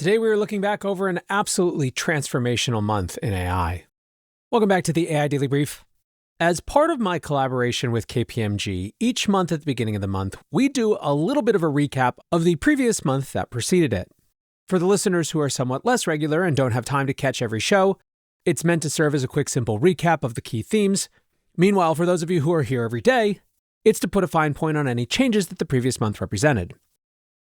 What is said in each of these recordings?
Today we are looking back over an absolutely transformational month in AI. Welcome back to the AI Daily Brief. As part of my collaboration with KPMG, each month at the beginning of the month, we do a little bit of a recap of the previous month that preceded it. For the listeners who are somewhat less regular and don't have time to catch every show, it's meant to serve as a quick, simple recap of the key themes. Meanwhile, for those of you who are here every day, it's to put a fine point on any changes that the previous month represented.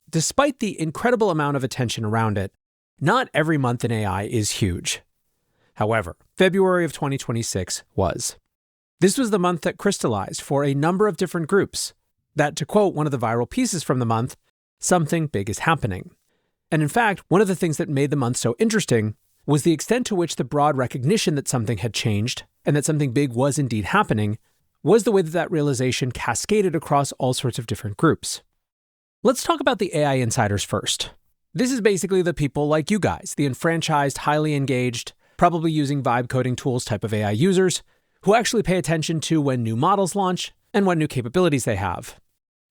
Despite the incredible amount of attention around it, not every month in AI is huge. However, February of 2026 was. This was the month that crystallized for a number of different groups that, to quote one of the viral pieces from the month, something big is happening. And in fact, one of the things that made the month so interesting was the extent to which the broad recognition that something had changed and that something big was indeed happening was the way that that realization cascaded across all sorts of different groups. Let's talk about the AI insiders first. This is basically the people like you guys, the enfranchised, highly engaged, probably using vibe coding tools type of AI users who actually pay attention to when new models launch and what new capabilities they have.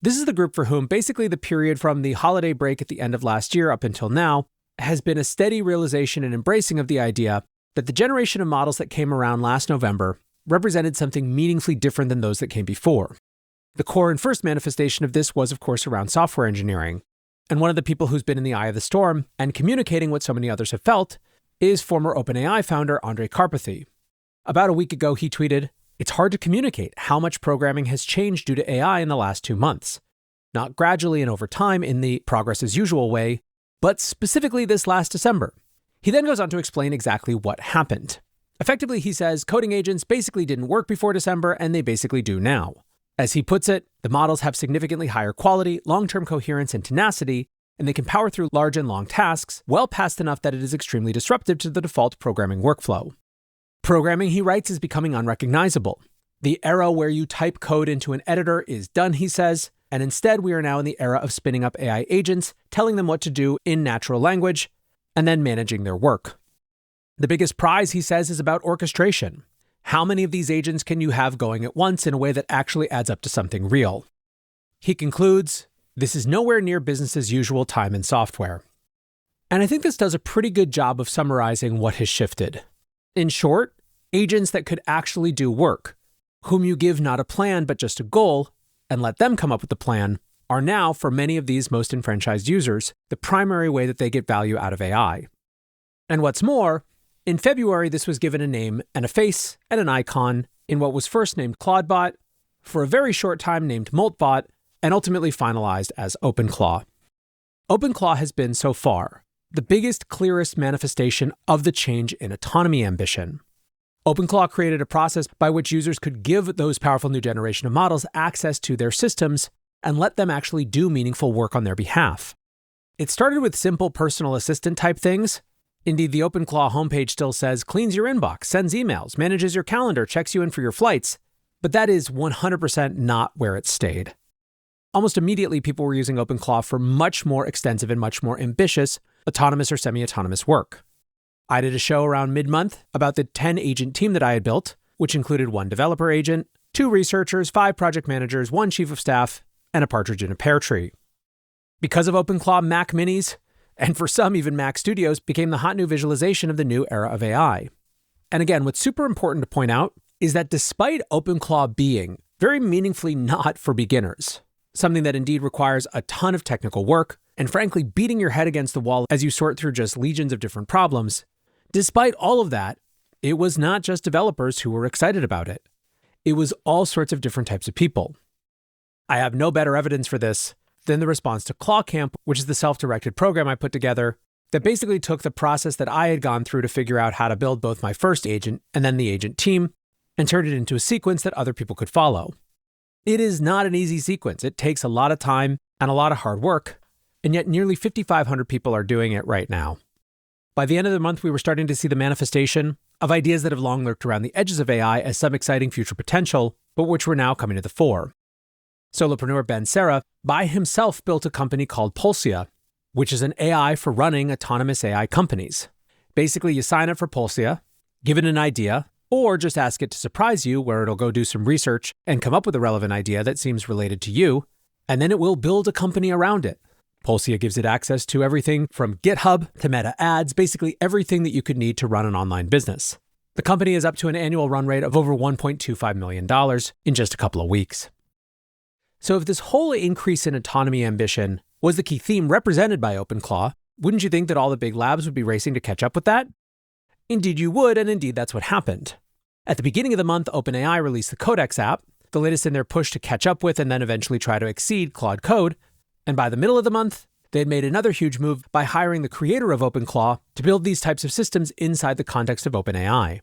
This is the group for whom basically the period from the holiday break at the end of last year up until now has been a steady realization and embracing of the idea that the generation of models that came around last November represented something meaningfully different than those that came before. The core and first manifestation of this was, of course, around software engineering. And one of the people who's been in the eye of the storm and communicating what so many others have felt is former OpenAI founder Andrej Karpathy. About a week ago, he tweeted, "It's hard to communicate how much programming has changed due to AI in the last 2 months. Not gradually and over time in the progress as usual way, but specifically this last December." He then goes on to explain exactly what happened. Effectively, he says coding agents basically didn't work before December and they basically do now. As he puts it, the models have significantly higher quality, long-term coherence, and tenacity, and they can power through large and long tasks, well past enough that it is extremely disruptive to the default programming workflow. Programming, he writes, is becoming unrecognizable. The era where you type code into an editor is done, he says, and instead we are now in the era of spinning up AI agents, telling them what to do in natural language, and then managing their work. The biggest prize, he says, is about orchestration. How many of these agents can you have going at once in a way that actually adds up to something real? He concludes, "This is nowhere near business as usual time in software." And I think this does a pretty good job of summarizing what has shifted. In short, agents that could actually do work, whom you give not a plan but just a goal, and let them come up with the plan, are now, for many of these most enfranchised users, the primary way that they get value out of AI. And what's more, in February, this was given a name and a face and an icon in what was first named ClaudeBot, for a very short time named Moltbot, and ultimately finalized as OpenClaw. OpenClaw has been, so far, the biggest, clearest manifestation of the change in autonomy ambition. OpenClaw created a process by which users could give those powerful new generation of models access to their systems and let them actually do meaningful work on their behalf. It started with simple personal assistant type things. Indeed, the OpenClaw homepage still says, cleans your inbox, sends emails, manages your calendar, checks you in for your flights, but that is 100% not where it stayed. Almost immediately, people were using OpenClaw for much more extensive and much more ambitious autonomous or semi-autonomous work. I did a show around mid-month about the 10-agent team that I had built, which included 1 developer agent, 2 researchers, 5 project managers, 1 chief of staff, and a partridge in a pear tree. Because of OpenClaw, Mac Minis, and for some, even Mac Studios, became the hot new visualization of the new era of AI. And again, what's super important to point out is that despite OpenClaw being very meaningfully not for beginners, something that indeed requires a ton of technical work, and frankly, beating your head against the wall as you sort through just legions of different problems, despite all of that, it was not just developers who were excited about it. It was all sorts of different types of people. I have no better evidence for this than the response to ClawCamp, which is the self-directed program I put together that basically took the process that I had gone through to figure out how to build both my first agent and then the agent team and turned it into a sequence that other people could follow. It is not an easy sequence. It takes a lot of time and a lot of hard work, and yet nearly 5,500 people are doing it right now. By the end of the month, we were starting to see the manifestation of ideas that have long lurked around the edges of AI as some exciting future potential, but which were now coming to the fore. Solopreneur Ben Serra by himself built a company called Pulsia, which is an AI for running autonomous AI companies. Basically, you sign up for Pulsia, give it an idea, or just ask it to surprise you where it'll go do some research and come up with a relevant idea that seems related to you, and then it will build a company around it. Polcia gives it access to everything from GitHub to Meta Ads, basically everything that you could need to run an online business. The company is up to an annual run rate of over $1.25 million in just a couple of weeks. So if this whole increase in autonomy ambition was the key theme represented by OpenClaw, wouldn't you think that all the big labs would be racing to catch up with that? Indeed you would, and indeed that's what happened. At the beginning of the month, OpenAI released the Codex app, the latest in their push to catch up with and then eventually try to exceed ClaudeCode. And by the middle of the month, they had made another huge move by hiring the creator of OpenClaw to build these types of systems inside the context of OpenAI.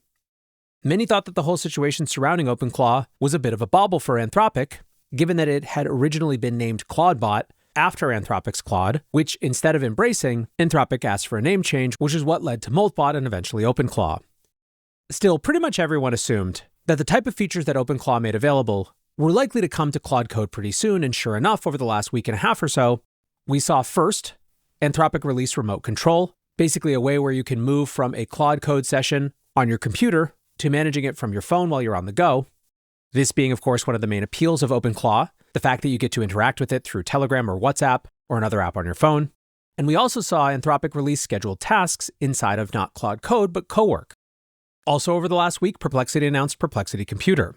Many thought that the whole situation surrounding OpenClaw was a bit of a bauble for Anthropic, given that it had originally been named Claudebot after Anthropic's Claude, which instead of embracing, Anthropic asked for a name change, which is what led to Moltbot and eventually OpenClaw. Still, pretty much everyone assumed that the type of features that OpenClaw made available were likely to come to ClaudeCode pretty soon, and sure enough, over the last week and a half or so, we saw first, Anthropic release remote control, basically a way where you can move from a ClaudeCode session on your computer to managing it from your phone while you're on the go. This being, of course, one of the main appeals of OpenClaw, the fact that you get to interact with it through Telegram or WhatsApp or another app on your phone. And we also saw Anthropic release scheduled tasks inside of not ClaudeCode, but Cowork. Also over the last week, Perplexity announced Perplexity Computer.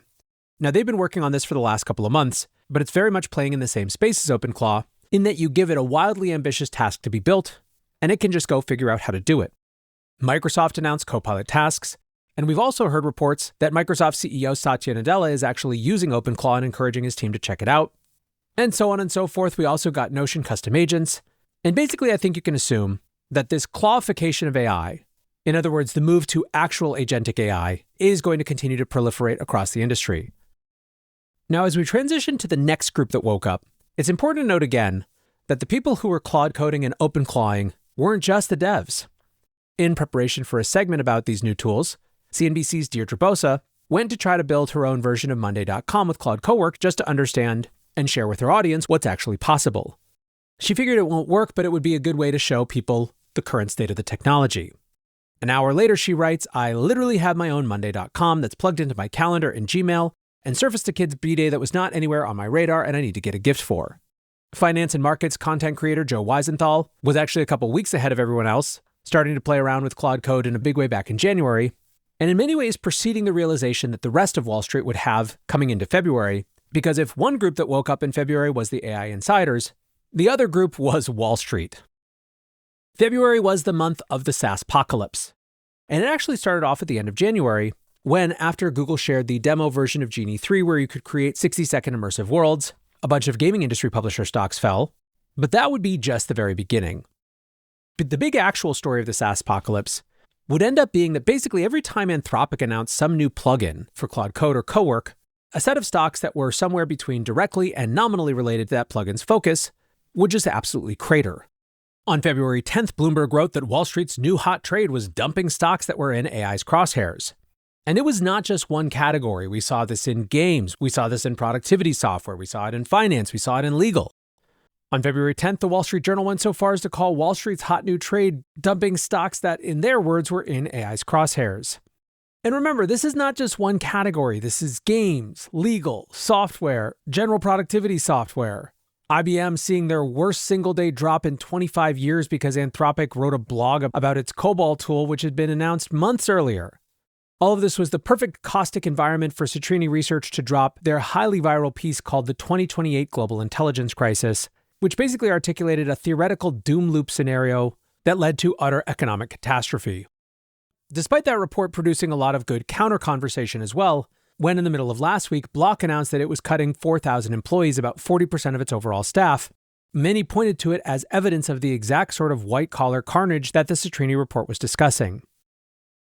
Now, they've been working on this for the last couple of months, but it's very much playing in the same space as OpenClaw, in that you give it a wildly ambitious task to be built, and it can just go figure out how to do it. Microsoft announced Copilot tasks, and we've also heard reports that Microsoft CEO Satya Nadella is actually using OpenClaw and encouraging his team to check it out. And so on and so forth. We also got Notion custom agents. And basically, I think you can assume that this clawification of AI, in other words, the move to actual agentic AI, is going to continue to proliferate across the industry. Now, as we transition to the next group that woke up, it's important to note again that the people who were Claude coding and OpenClawing weren't just the devs. In preparation for a segment about these new tools, CNBC's Deirdre Bosa went to try to build her own version of Monday.com with Claude Cowork just to understand and share with her audience what's actually possible. She figured it won't work, but it would be a good way to show people the current state of the technology. An hour later, she writes, I literally have my own Monday.com that's plugged into my calendar and Gmail and surfaced a kid's B-Day that was not anywhere on my radar and I need to get a gift for. Finance and markets content creator Joe Weisenthal was actually a couple weeks ahead of everyone else, starting to play around with Claude Code in a big way back in January, and in many ways preceding the realization that the rest of Wall Street would have coming into February, because if one group that woke up in February was the AI insiders, the other group was Wall Street. February was the month of the SaaS apocalypse, and it actually started off at the end of January, when after Google shared the demo version of Genie 3 where you could create 60-second immersive worlds, a bunch of gaming industry publisher stocks fell, but that would be just the very beginning. But the big actual story of the SaaS apocalypse would end up being that basically every time Anthropic announced some new plugin for Claude Code or Cowork, a set of stocks that were somewhere between directly and nominally related to that plugin's focus would just absolutely crater. On February 10th, Bloomberg wrote that Wall Street's new hot trade was dumping stocks that were in AI's crosshairs. And it was not just one category. We saw this in games, we saw this in productivity software, we saw it in finance, we saw it in legal. On February 10th, the Wall Street Journal went so far as to call Wall Street's hot new trade dumping stocks that, in their words, were in AI's crosshairs. And remember, this is not just one category. This is games, legal, software, general productivity software. IBM seeing their worst single-day drop in 25 years because Anthropic wrote a blog about its COBOL tool, which had been announced months earlier. All of this was the perfect caustic environment for Citrini Research to drop their highly viral piece called the 2028 Global Intelligence Crisis, which basically articulated a theoretical doom loop scenario that led to utter economic catastrophe. Despite that report producing a lot of good counter-conversation as well, when in the middle of last week, Block announced that it was cutting 4,000 employees, about 40% of its overall staff, many pointed to it as evidence of the exact sort of white-collar carnage that the Citrini report was discussing.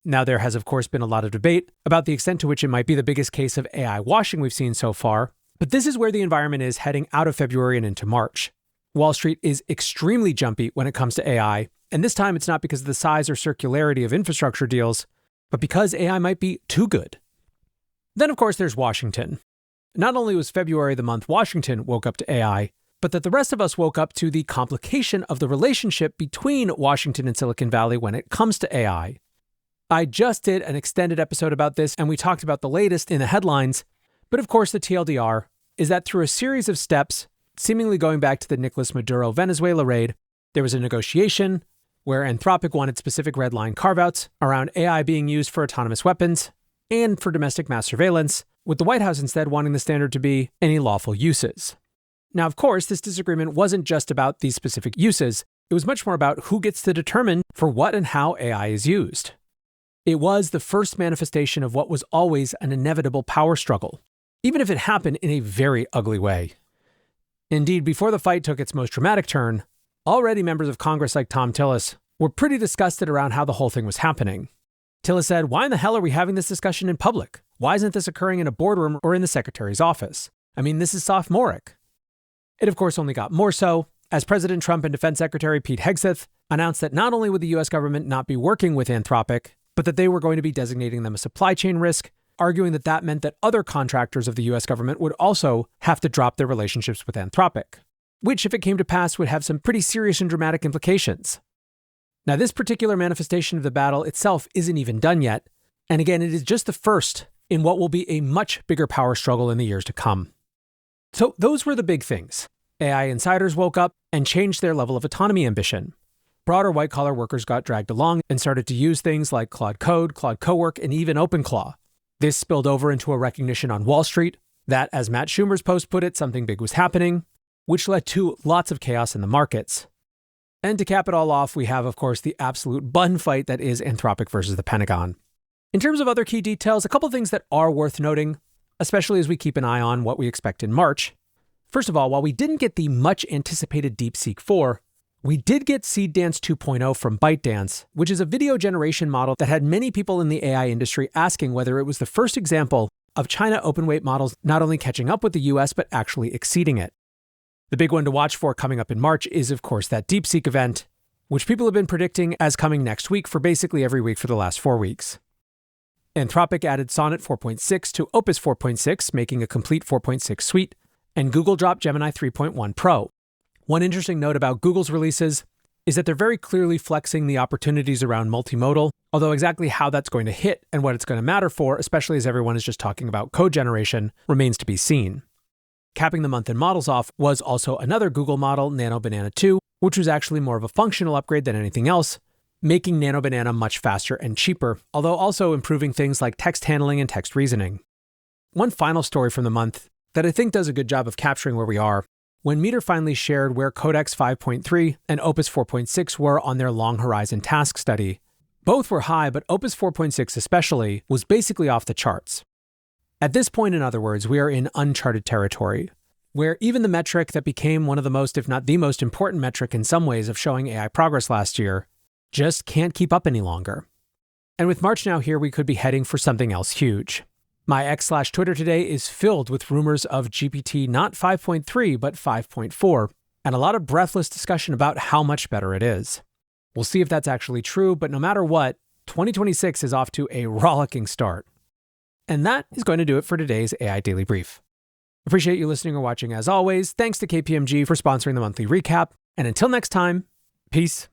Now, there has, of course, been a lot of debate about the extent to which it might be the biggest case of AI washing we've seen so far, but this is where the environment is heading out of February and into March. Wall Street is extremely jumpy when it comes to AI, and this time it's not because of the size or circularity of infrastructure deals, but because AI might be too good. Then, of course, there's Washington. Not only was February the month Washington woke up to AI, but that the rest of us woke up to the complication of the relationship between Washington and Silicon Valley when it comes to AI. I just did an extended episode about this, and we talked about the latest in the headlines, but of course the TLDR is that through a series of steps seemingly going back to the Nicolas Maduro Venezuela raid, there was a negotiation where Anthropic wanted specific red line carve-outs around AI being used for autonomous weapons and for domestic mass surveillance, with the White House instead wanting the standard to be any lawful uses. Now, of course, this disagreement wasn't just about these specific uses. It was much more about who gets to determine for what and how AI is used. It was the first manifestation of what was always an inevitable power struggle, even if it happened in a very ugly way. Indeed, before the fight took its most dramatic turn, already members of Congress like Tom Tillis were pretty disgusted around how the whole thing was happening. Tillis said, "Why in the hell are we having this discussion in public? Why isn't this occurring in a boardroom or in the secretary's office? I mean, this is sophomoric." It of course only got more so, as President Trump and Defense Secretary Pete Hegseth announced that not only would the US government not be working with Anthropic, but that they were going to be designating them a supply chain risk, arguing that that meant that other contractors of the US government would also have to drop their relationships with Anthropic, which, if it came to pass, would have some pretty serious and dramatic implications. Now, this particular manifestation of the battle itself isn't even done yet, and again, it is just the first in what will be a much bigger power struggle in the years to come. So those were the big things. AI insiders woke up and changed their level of autonomy ambition. Broader white-collar workers got dragged along and started to use things like ClaudeCode, Claude Cowork, and even OpenClaw. This spilled over into a recognition on Wall Street that, as Matt Schumer's post put it, something big was happening, which led to lots of chaos in the markets. And to cap it all off, we have, of course, the absolute bun fight that is Anthropic versus the Pentagon. In terms of other key details, a couple things that are worth noting, especially as we keep an eye on what we expect in March. First of all, while we didn't get the much anticipated DeepSeek 4, we did get SeedDance 2.0 from ByteDance, which is a video generation model that had many people in the AI industry asking whether it was the first example of China open-weight models not only catching up with the US, but actually exceeding it. The big one to watch for coming up in March is, of course, that DeepSeek event, which people have been predicting as coming next week for basically every week for the last 4 weeks. Anthropic added Sonnet 4.6 to Opus 4.6, making a complete 4.6 suite, and Google dropped Gemini 3.1 Pro. One interesting note about Google's releases is that they're very clearly flexing the opportunities around multimodal, although exactly how that's going to hit and what it's going to matter for, especially as everyone is just talking about code generation, remains to be seen. Capping the month in models off was also another Google model, Nano Banana 2, which was actually more of a functional upgrade than anything else, making Nano Banana much faster and cheaper, although also improving things like text handling and text reasoning. One final story from the month that I think does a good job of capturing where we are, when Meter finally shared where Codex 5.3 and Opus 4.6 were on their long horizon task study. Both were high, but Opus 4.6 especially was basically off the charts. At this point, in other words, we are in uncharted territory, where even the metric that became one of the most, if not the most important metric in some ways of showing AI progress last year, just can't keep up any longer. And with March now here, we could be heading for something else huge. My X/Twitter today is filled with rumors of GPT not 5.3, but 5.4, and a lot of breathless discussion about how much better it is. We'll see if that's actually true, but no matter what, 2026 is off to a rollicking start. And that is going to do it for today's AI Daily Brief. Appreciate you listening or watching as always. Thanks to KPMG for sponsoring the monthly recap. And until next time, peace